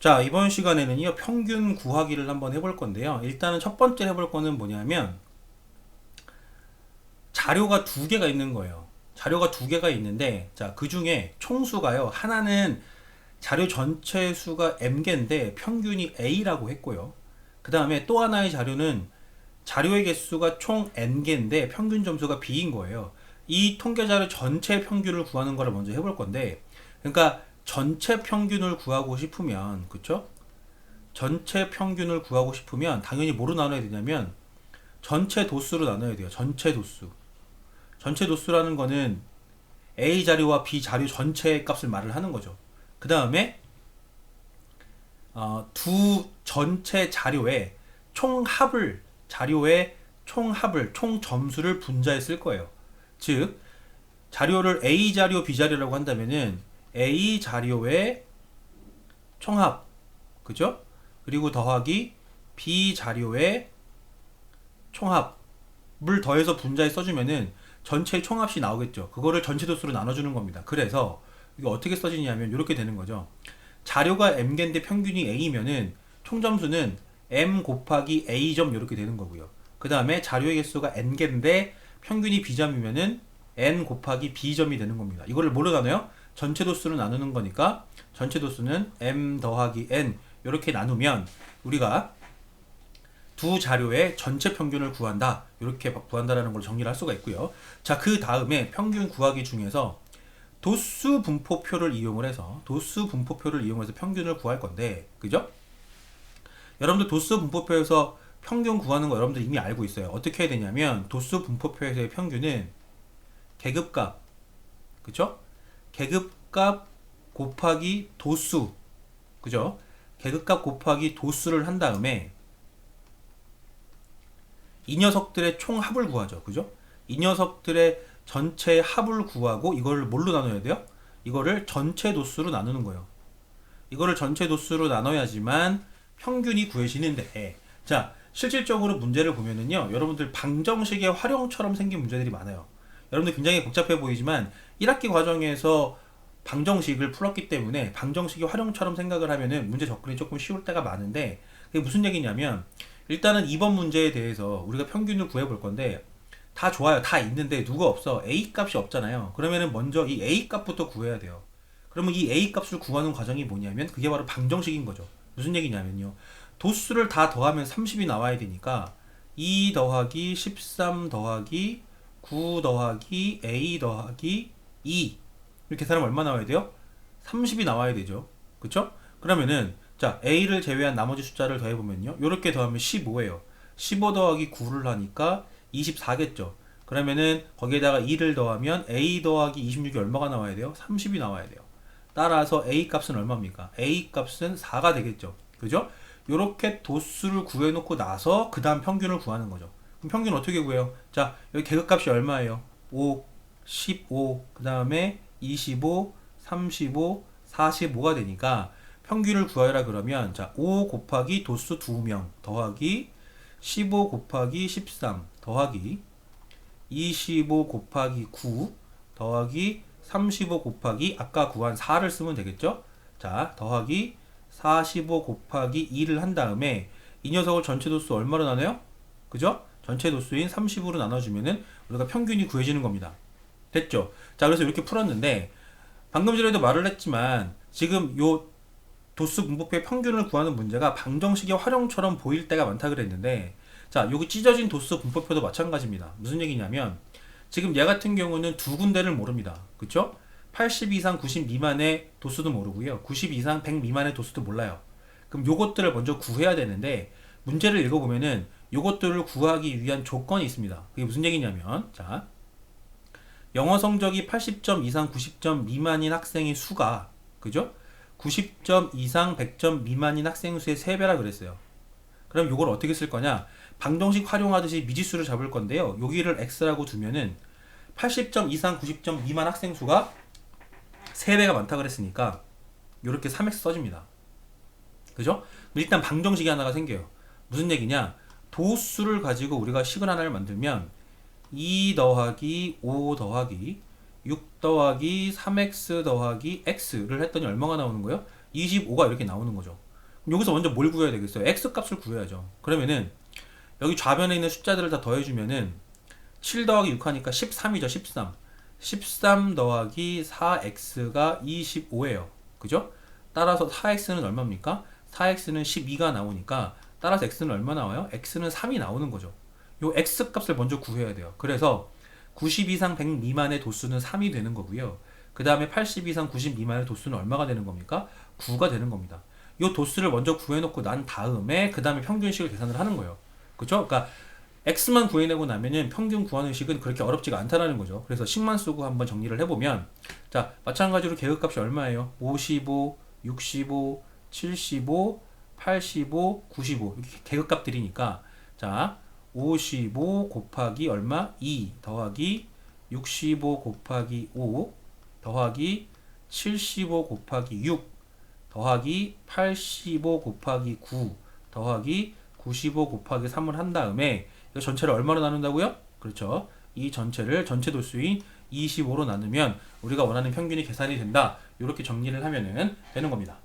자, 이번 시간에는요, 평균 구하기를 한번 해볼 건데요. 일단은 첫 번째 해볼 거는 뭐냐면, 자료가 두 개가 있는 거예요. 자료가 두 개가 있는데, 자, 그 중에 총수가요, 하나는 자료 전체 수가 m개인데, 평균이 a라고 했고요. 그 다음에 또 하나의 자료는 자료의 개수가 총 n개인데, 평균 점수가 b인 거예요. 이 통계 자료 전체 평균을 구하는 거를 먼저 해볼 건데, 그러니까 전체 평균을 구하고 싶으면, 그쵸? 전체 평균을 구하고 싶으면 당연히 뭐로 나눠야 되냐면 전체 도수로 나눠야 돼요. 전체 도수. 전체 도수라는 거는 A 자료와 B 자료 전체의 값을 말을 하는 거죠. 그 다음에 두 전체 자료의 총합을 총 점수를 분자해 쓸 거예요. 즉 자료를 A 자료, B 자료라고 한다면은 A 자료의 총합, 그죠? 그리고 더하기 B 자료의 총합을 더해서 분자에 써주면은 전체 총합이 나오겠죠. 그거를 전체 도수로 나눠주는 겁니다. 그래서 이게 어떻게 써지냐면 이렇게 되는 거죠. 자료가 m개인데 평균이 a면은 총점수는 m 곱하기 a점 이렇게 되는 거고요. 그 다음에 자료의 개수가 n개인데 평균이 b점이면은 n 곱하기 b점이 되는 겁니다. 이거를 뭐로 나눠요? 전체 도수로 나누는 거니까 전체 도수는 m 더하기 n 이렇게 나누면 우리가 두 자료의 전체 평균을 구한다. 이렇게 구한다라는 걸 정리를 할 수가 있고요. 자, 그 다음에 평균 구하기 중에서 도수 분포표를 이용을 해서 평균을 구할 건데, 그죠? 여러분들 도수 분포표에서 평균 구하는 거 여러분들 이미 알고 있어요. 어떻게 해야 되냐면 도수 분포표에서의 평균은 계급값, 그죠? 계급값 곱하기 도수, 그죠? 계급값 곱하기 도수를 한 다음에 이 녀석들의 총합을 구하죠. 그죠? 이 녀석들의 전체 합을 구하고 이거를 뭘로 나눠야 돼요? 이거를 전체 도수로 나누는 거예요. 이거를 전체 도수로 나눠야지만 평균이 구해지는데, 자, 실질적으로 문제를 보면은요, 여러분들 방정식의 활용처럼 생긴 문제들이 많아요. 여러분들 굉장히 복잡해 보이지만 1학기 과정에서 방정식을 풀었기 때문에 방정식의 활용처럼 생각을 하면은 문제 접근이 조금 쉬울 때가 많은데, 그게 무슨 얘기냐면 일단은 이번 문제에 대해서 우리가 평균을 구해 볼 건데 다 좋아요. 다 있는데 누가 없어. A 값이 없잖아요. 그러면은 먼저 이 A 값부터 구해야 돼요. 그러면 이 A 값을 구하는 과정이 뭐냐면 그게 바로 방정식인 거죠. 무슨 얘기냐면요. 도수를 다 더하면 30이 나와야 되니까 2 더하기 13 더하기 9 더하기 A 더하기 2 이렇게 계산하면 얼마 나와야 돼요? 30이 나와야 되죠. 그쵸? 그러면은 자, A를 제외한 나머지 숫자를 더해보면요. 요렇게 더하면 15예요. 15 더하기 9를 하니까 24겠죠. 그러면은 거기에다가 2를 더하면 A 더하기 26이 얼마가 나와야 돼요? 30이 나와야 돼요. 따라서 A 값은 얼마입니까? A 값은 4가 되겠죠. 그죠? 요렇게 도수를 구해놓고 나서 그 다음 평균을 구하는 거죠. 그럼 평균 어떻게 구해요? 자, 여기 계급값이 얼마예요? 5, 15, 그 다음에 25, 35, 45가 되니까 평균을 구하라 그러면 자, 5 곱하기 도수 2명 더하기 15 곱하기 13 더하기 25 곱하기 9 더하기 35 곱하기 아까 구한 4를 쓰면 되겠죠? 자, 더하기 45 곱하기 2를 한 다음에 이 녀석을 전체 도수 얼마로 나눠요? 그죠? 전체 도수인 30으로 나눠주면은 우리가 평균이 구해지는 겁니다. 됐죠? 자, 그래서 이렇게 풀었는데 방금 전에도 말을 했지만 지금 요 도수 분포표의 평균을 구하는 문제가 방정식의 활용처럼 보일 때가 많다 그랬는데, 자, 여기 찢어진 도수 분포표도 마찬가지입니다. 무슨 얘기냐면 지금 얘 같은 경우는 두 군데를 모릅니다. 그쵸? 80 이상 90 미만의 도수도 모르고요. 90 이상 100 미만의 도수도 몰라요. 그럼 요것들을 먼저 구해야 되는데 문제를 읽어보면은 요것들을 구하기 위한 조건이 있습니다. 그게 무슨 얘기냐면, 자, 영어 성적이 80점 이상 90점 미만인 학생의 수가, 그죠? 90점 이상 100점 미만인 학생 수의 3배라 그랬어요. 그럼 이걸 어떻게 쓸 거냐? 방정식 활용하듯이 미지수를 잡을 건데요. 여기를 x라고 두면은 80점 이상 90점 미만 학생 수가 3배가 많다 그랬으니까 이렇게 3x 써집니다. 그죠? 일단 방정식이 하나가 생겨요. 무슨 얘기냐? 도수를 가지고 우리가 식을 하나를 만들면 2 더하기 5 더하기 6 더하기 3x 더하기 x를 했더니 얼마가 나오는 거예요? 25가 이렇게 나오는 거죠. 여기서 먼저 뭘 구해야 되겠어요? x 값을 구해야죠. 그러면은 여기 좌변에 있는 숫자들을 다 더해주면은 7 더하기 6 하니까 13이죠. 13. 13 더하기 4x가 25예요. 그죠? 따라서 4x는 얼마입니까? 4x는 12가 나오니까 따라서 x는 얼마 나와요? x는 3이 나오는 거죠. 요 x 값을 먼저 구해야 돼요. 그래서 90 이상 100 미만의 도수는 3이 되는 거고요. 그 다음에 80 이상 90 미만의 도수는 얼마가 되는 겁니까? 9가 되는 겁니다. 요 도수를 먼저 구해놓고 난 다음에 그 다음에 평균식을 계산을 하는 거예요. 그죠? 그러니까 x만 구해내고 나면은 평균 구하는 식은 그렇게 어렵지가 않다라는 거죠. 그래서 식만 쓰고 한번 정리를 해보면, 자, 마찬가지로 계급값이 얼마예요? 55, 65, 75, 85, 95 이렇게 계급값들이니까, 자, 55 곱하기 얼마? 2 더하기 65 곱하기 5 더하기 75 곱하기 6 더하기 85 곱하기 9 더하기 95 곱하기 3을 한 다음에 이 전체를 얼마로 나눈다고요? 그렇죠. 이 전체를 전체 도수인 25로 나누면 우리가 원하는 평균이 계산이 된다. 이렇게 정리를 하면은 되는 겁니다.